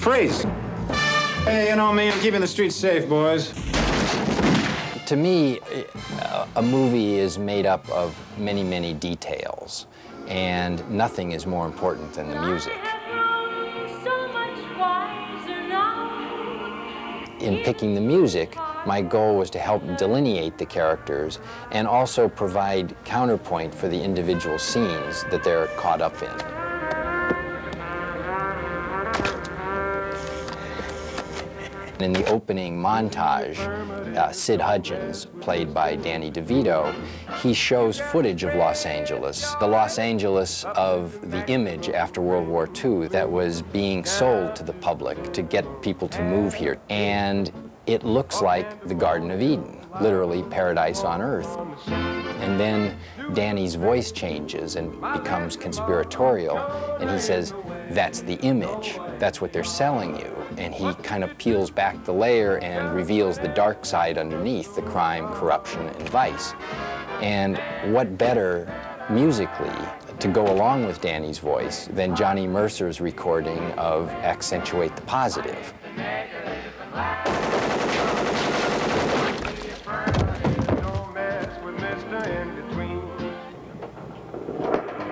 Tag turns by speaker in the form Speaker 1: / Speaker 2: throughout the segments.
Speaker 1: Freeze! Hey, you know me, I'm keeping the streets safe, boys.
Speaker 2: To me, a movie is made up of many, many details, and nothing is more important than the music. In picking the music, my goal was to help delineate the characters and also provide counterpoint for the individual scenes that they're caught up in. In the opening montage, Sid Hudgens, played by Danny DeVito, he shows footage of Los Angeles, the Los Angeles of the image after World War II that was being sold to the public to get people to move here. And it looks like the Garden of Eden, literally paradise on earth. And then Danny's voice changes and becomes conspiratorial, and he says, that's the image, that's what they're selling you. And he kind of peels back the layer and reveals the dark side underneath, the crime, corruption, and vice. And what better musically to go along with Danny's voice than Johnny Mercer's recording of Accentuate the Positive.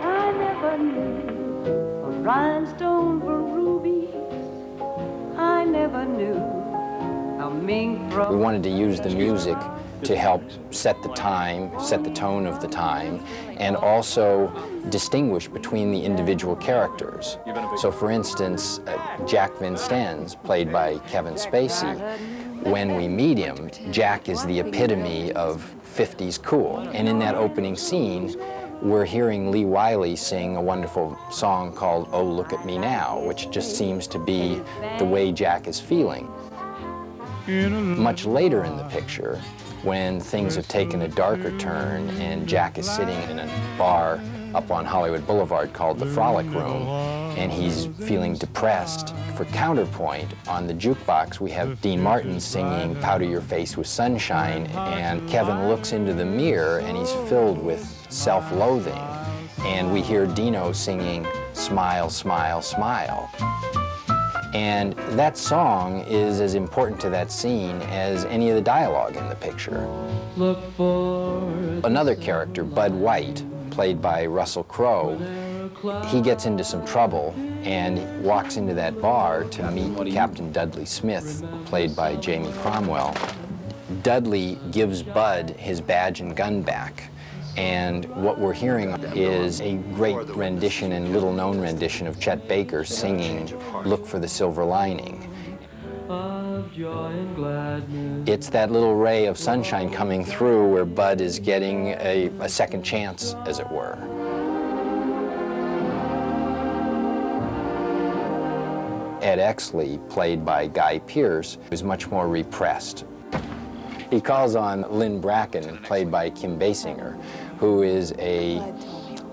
Speaker 3: I never knew a rhinestone for rubies. I never knew how mink from...
Speaker 2: We wanted to use the music to help set the time, set the tone of the time, and also distinguish between the individual characters. So for instance, Jack Vincennes, played by Kevin Spacey, when we meet him, Jack is the epitome of 50s cool. And in that opening scene, we're hearing Lee Wiley sing a wonderful song called Oh Look at Me Now, which just seems to be the way Jack is feeling. Much later in the picture, when things have taken a darker turn and Jack is sitting in a bar up on Hollywood Boulevard called the Frolic Room, and he's feeling depressed. For counterpoint, on the jukebox we have Dean Martin singing Powder Your Face with Sunshine, and Kevin looks into the mirror and he's filled with self-loathing, and we hear Dino singing Smile, Smile, Smile. And that song is as important to that scene as any of the dialogue in the picture.
Speaker 3: Look for...
Speaker 2: Another character, Bud White, played by Russell Crowe, he gets into some trouble and walks into that bar to meet Captain Dudley Smith, played by Jamie Cromwell. Dudley gives Bud his badge and gun back. And what we're hearing is a great rendition and little-known rendition of Chet Baker singing Look for the Silver Lining. It's that little ray of sunshine coming through where Bud is getting a second chance, as it were. Ed Exley, played by Guy Pearce, is much more repressed. He calls on Lynn Bracken, played by Kim Basinger, who is a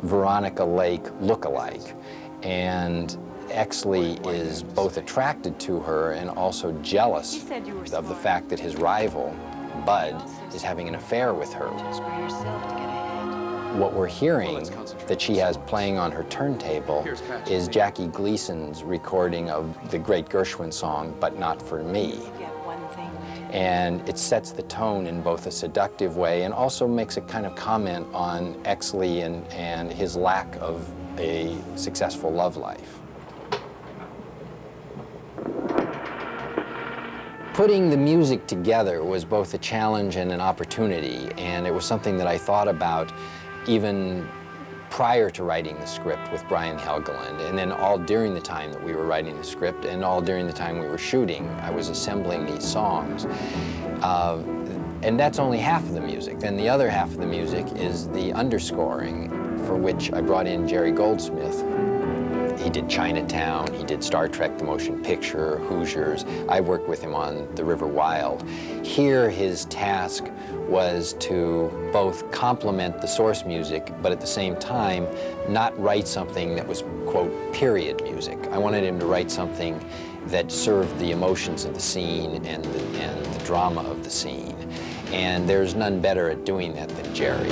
Speaker 2: Veronica Lake look-alike. And Exley is both attracted to her and also jealous of the fact that his rival, Bud, is having an affair with her. What we're hearing that she has playing on her turntable is Jackie Gleason's recording of the great Gershwin song, But Not For Me. And it sets the tone in both a seductive way and also makes a kind of comment on Exley and his lack of a successful love life. Putting the music together was both a challenge and an opportunity, and it was something that I thought about even prior to writing the script with Brian Helgeland, and then all during the time that we were writing the script and all during the time we were shooting. I was assembling these songs. And that's only half of the music. Then the other half of the music is the underscoring, for which I brought in Jerry Goldsmith. He did Chinatown, he did Star Trek, the motion picture, Hoosiers. I worked with him on The River Wild. Here, his task was to both complement the source music, but at the same time, not write something that was, quote, period music. I wanted him to write something that served the emotions of the scene and the drama of the scene. And there's none better at doing that than Jerry.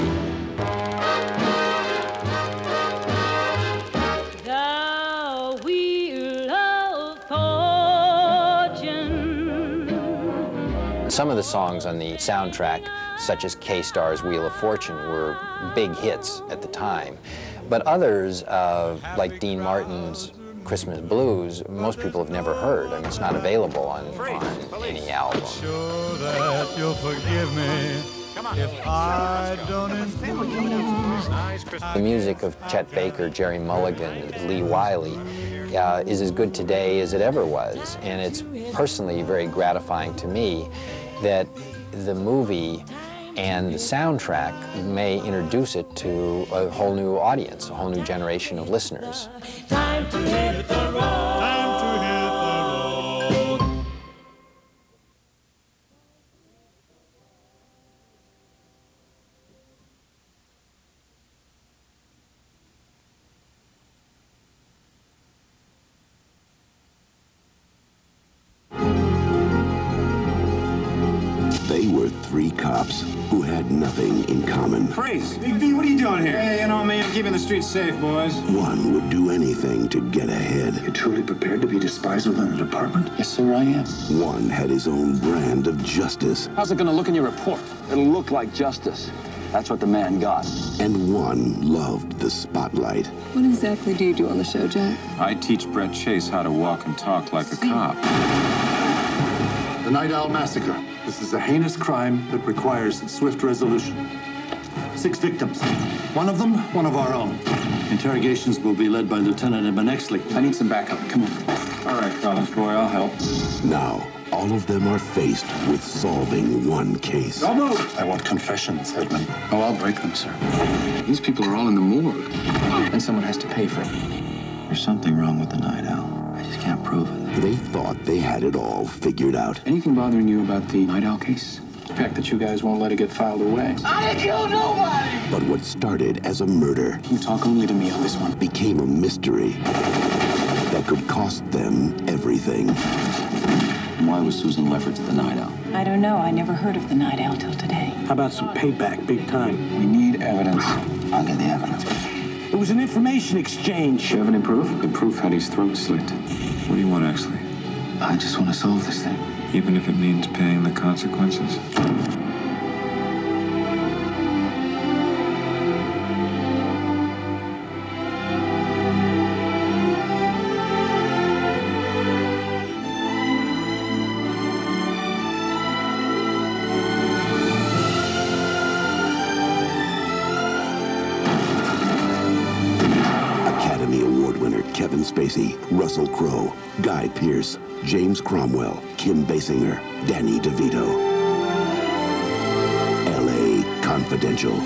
Speaker 3: The wheel of fortune
Speaker 2: Some of the songs on the soundtrack, such as K-Star's Wheel of Fortune, were big hits at the time. But others, like Dean Martin's Christmas Blues, most people have never heard. I mean, it's not available on any album.
Speaker 4: Sure that you'll forgive me if I don't infuse.
Speaker 2: The music of Chet Baker, Jerry Mulligan, Lee Wiley is as good today as it ever was. And it's personally very gratifying to me that the movie and the soundtrack may introduce it to a whole new audience, a whole new generation of listeners.
Speaker 4: Time to hit the road. Time to hit the road.
Speaker 5: They were three cops who had nothing in common.
Speaker 1: Freeze! What are you doing here? Hey, you know me, I'm keeping the streets safe, boys.
Speaker 5: One would do anything to get ahead.
Speaker 6: You're truly prepared to be despised within the department?
Speaker 7: Yes, sir, I am.
Speaker 5: One had his own brand of justice.
Speaker 7: How's it gonna look in your report? It'll look like justice. That's what the man got.
Speaker 5: And one loved the spotlight.
Speaker 8: What exactly do you do on the show, Jack?
Speaker 1: I teach Brett Chase how to walk and talk like a cop.
Speaker 6: The Night Owl Massacre. This is a heinous crime that requires swift resolution. 6 victims. One of them, one of our own. Interrogations will be led by Lieutenant Ebenexley.
Speaker 7: I need some backup. Come on.
Speaker 1: All right, college boy, I'll help.
Speaker 5: Now, all of them are faced with solving one case.
Speaker 6: Don't move! I want confessions, Edmund.
Speaker 7: Oh, I'll break them, sir. These people are all in the morgue. And someone has to pay for it.
Speaker 6: There's something wrong with the Night Owl. I just can't prove it.
Speaker 5: They thought they had it all figured out.
Speaker 7: Anything bothering you about the Night Owl case? The fact that you guys won't let it get filed away.
Speaker 4: I didn't kill nobody!
Speaker 5: But what started as a murder
Speaker 7: You talk only to me on this one.
Speaker 5: became a mystery that could cost them everything.
Speaker 6: Why was Susan Lefferts the Night Owl?
Speaker 8: I don't know. I never heard of the Night Owl till today.
Speaker 6: How about some payback, big time?
Speaker 7: We need evidence.
Speaker 6: I'll get the evidence. It was an information exchange.
Speaker 7: Do you have any proof? The proof had his throat slit.
Speaker 1: What do you want, actually?
Speaker 7: I just want to solve this thing.
Speaker 1: Even if it means paying the consequences?
Speaker 5: Academy Award winner Kevin Spacey, Russell Crowe, Guy Pearce, James Cromwell, Kim Basinger, Danny DeVito. L.A. Confidential.